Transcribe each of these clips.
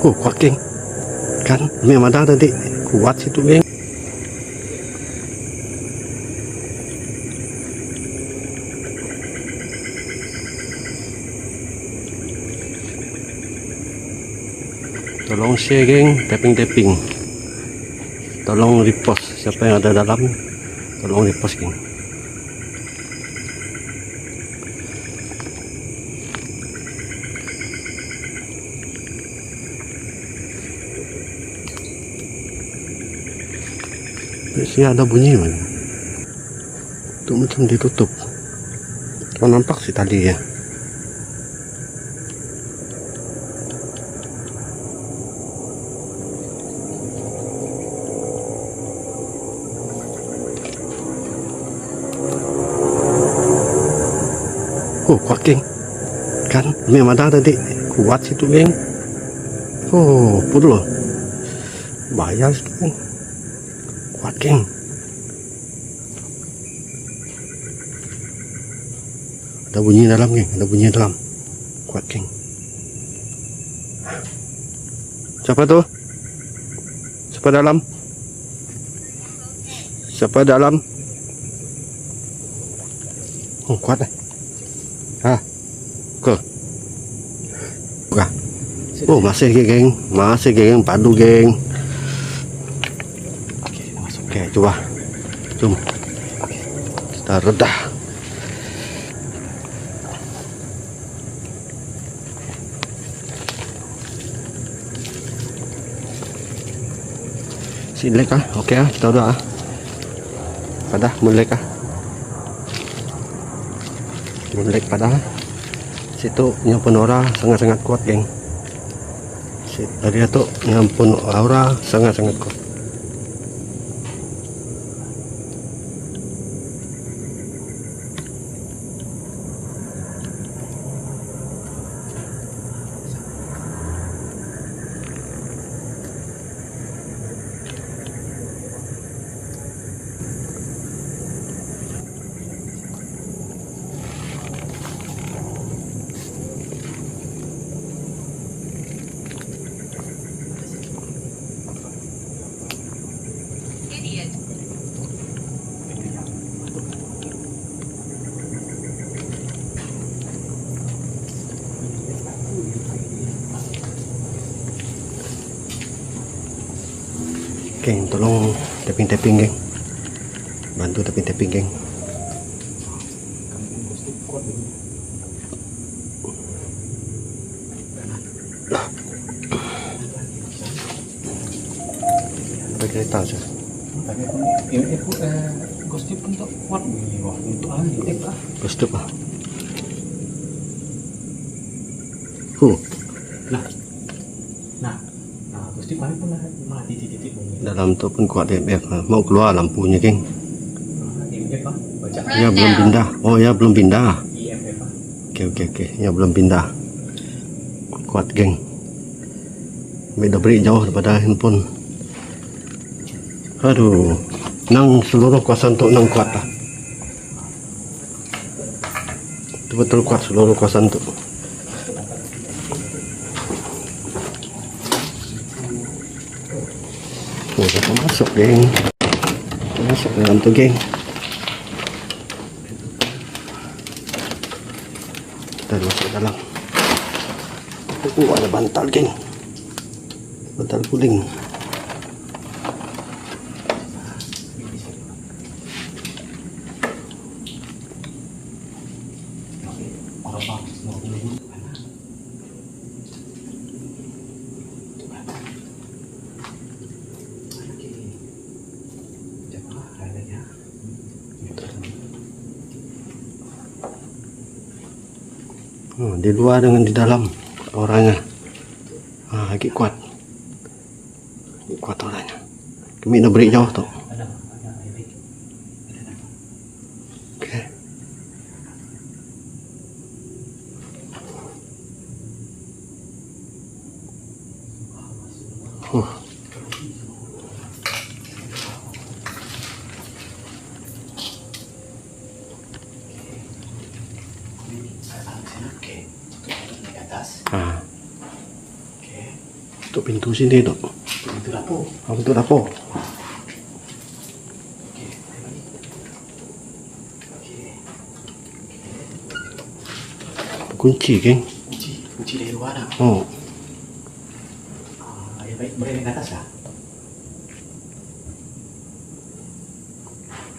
Kuat geng. Kan memang ada tadi kuat situ geng. Tolong share geng, tapping. Tolong repost siapa yang ada dalam. Tolong repost geng. Di sini ada bunyi mana? Itu macam ditutup. Kau nampak sih tali ya? Kuat geng. Kan memang ada tadi kuat situ geng. Puluh. Bahaya situ geng. Kuat geng. Ada bunyi dalam geng, ada bunyi dalam. Kuat geng. Siapa tuh? Siapa dalam? Siapa dalam? Kuat deh. Masih geng, padu geng. Oke, coba. Kita redah. Silek kah? Oke, kita udah. Pada mulai kah? Mulai pada. Situ nyampun aura sangat-sangat kuat geng. Tadi itu nyampun aura sangat-sangat kuat. Geng, tolong tapping geng. Bantu tapping geng. Ada kereta saja. Ghost tube untuk kuat bunyi wah untuk Ghost tube ah. Ghost tube paling pernah titik bunyi. Dalam tu pun kuat EMF. Mau keluar lampunya geng. EMF baca. Ya belum pindah. Oh ya belum pindah. EMF Oke. Ya belum pindah. Kuat geng. Beda beri jauh daripada handphone. Aduh, nang seluruh kuasa untuk nang kuat lah. Betul kuat seluruh kuasa untuk. Kita masuk geng. Masuk dalam tu geng. Kita masuk dalam. Ada bantal geng. Bantal kuning. Di luar dengan di dalam orangnya. Lagi kuat. Kuat orangnya. Kami nak beri jauh tu. Okey. Tutup pintu sini tu. Pintu dapur. Pintu dapur. Okey, saya balik. Okey. Kunci geng. Kunci dari luar dah. Oh. Ya baik, boleh naik ke atas lah.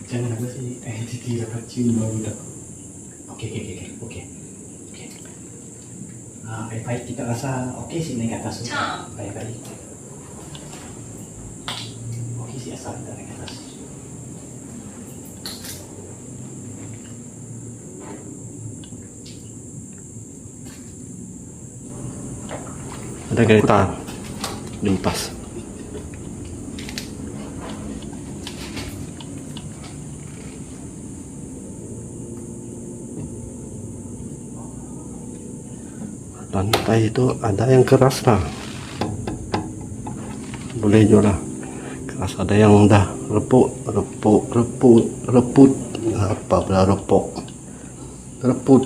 Jangan apa sih, entiti dapat cium bau dah. Okey. Baik, kita rasa okey sih naik ke atas. Baik. Okey sih asal kita naik ke atas. Ada kereta lintas. Lantai itu ada yang keras lah. Boleh juga lah. Keras, ada yang dah reput. Apa pula reput?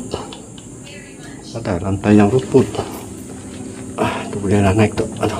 Ada lantai yang reput. Tu boleh lah naik tu. Aduh.